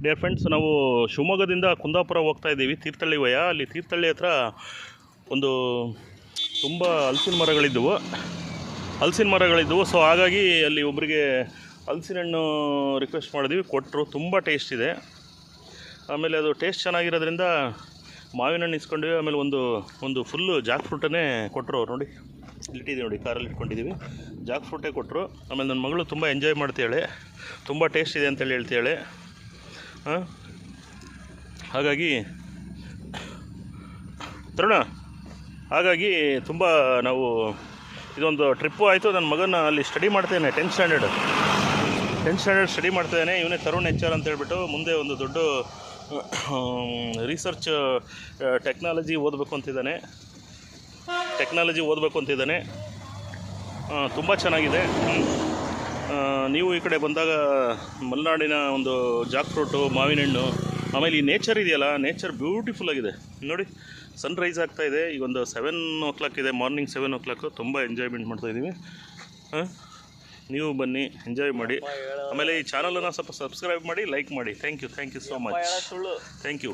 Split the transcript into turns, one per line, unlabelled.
Dear friends, ನಾವು ಶಿವಮೊಗ್ಗದಿಂದ ಕುಂದಾಪುರ ಹೋಗ್ತಾ ಇದ್ದೀವಿ. ತೀರ್ಥಹಳ್ಳಿ ವಯ. ಅಲ್ಲಿ ತೀರ್ಥಹಳ್ಳಿ ಹತ್ರ ಒಂದು ತುಂಬ ಹಲಸಿನ ಮರಗಳಿದ್ದವು. ಸೊ ಹಾಗಾಗಿ ಅಲ್ಲಿ ಒಬ್ಬರಿಗೆ ಹಲಸಿನ ಹಣ್ಣು ರಿಕ್ವೆಸ್ಟ್ ಮಾಡಿದ್ವಿ, ಕೊಟ್ಟರು. ತುಂಬ ಟೇಸ್ಟ್ ಇದೆ. ಆಮೇಲೆ ಅದು ಟೇಸ್ಟ್ ಚೆನ್ನಾಗಿರೋದ್ರಿಂದ ಮಾವಿನ ಹಣ್ಣು ಇಸ್ಕೊಂಡ್ವಿ. ಆಮೇಲೆ ಒಂದು ಫುಲ್ಲು ಜಾಕ್ ಫ್ರೂಟನ್ನೇ ಕೊಟ್ಟರು ಅವ್ರು. ನೋಡಿ ಇಟ್ಟಿದ್ದೀವಿ, ನೋಡಿ ಕಾರಲ್ಲಿ ಇಟ್ಕೊಂಡಿದ್ದೀವಿ. ಜಾಕ್ ಫ್ರೂಟೇ ಕೊಟ್ಟರು. ಆಮೇಲೆ ನನ್ನ ಮಗಳು ತುಂಬ ಎಂಜಾಯ್ ಮಾಡ್ತಾಳೆ, ತುಂಬ ಟೇಸ್ಟ್ ಇದೆ ಅಂತೇಳಿ ಹೇಳ್ತಾಳೆ. ಹಾಗಾಗಿ ತರುಣ, ಹಾಗಾಗಿ ತುಂಬ ನಾವು ಇದೊಂದು ಟ್ರಿಪ್ಪು ಆಯಿತು. ನನ್ನ ಮಗನ ಅಲ್ಲಿ ಸ್ಟಡಿ ಮಾಡ್ತೇನೆ, 10th ಸ್ಟ್ಯಾಂಡರ್ಡ್ ಸ್ಟಡಿ ಮಾಡ್ತಾಯಿದ್ದಾನೆ. ಇವನೇ ತರುಣ್ HR ಅಂತ ಹೇಳ್ಬಿಟ್ಟು. ಮುಂದೆ ಒಂದು ದೊಡ್ಡ ರಿಸರ್ಚ್ ಟೆಕ್ನಾಲಜಿ ಓದಬೇಕು ಅಂತಿದ್ದಾನೆ. ತುಂಬ ಚೆನ್ನಾಗಿದೆ. ನೀವು ಈ ಕಡೆ ಬಂದಾಗ ಮಲೆನಾಡಿನ ಒಂದು ಜಾಕ್ ಫ್ರೂಟು, ಮಾವಿನ ಹಣ್ಣು, ಆಮೇಲೆ ಈ ನೇಚರ್ ಇದೆಯಲ್ಲ, ನೇಚರ್ ಬ್ಯೂಟಿಫುಲ್ ಆಗಿದೆ. ನೋಡಿ ಸನ್ರೈಸ್ ಆಗ್ತಾಯಿದೆ. ಈಗ ಒಂದು 7 o'clock ಇದೆ, ಮಾರ್ನಿಂಗ್ 7 o'clock. ತುಂಬ ಎಂಜಾಯ್ಮೆಂಟ್ ಮಾಡ್ತಾಯಿದ್ದೀವಿ. ನೀವು ಬನ್ನಿ, ಎಂಜಾಯ್ ಮಾಡಿ. ಆಮೇಲೆ ಈ ಚಾನಲನ್ನು ಸ್ವಲ್ಪ ಸಬ್ಸ್ಕ್ರೈಬ್ ಮಾಡಿ, ಲೈಕ್ ಮಾಡಿ. Thank you so much. Thank you.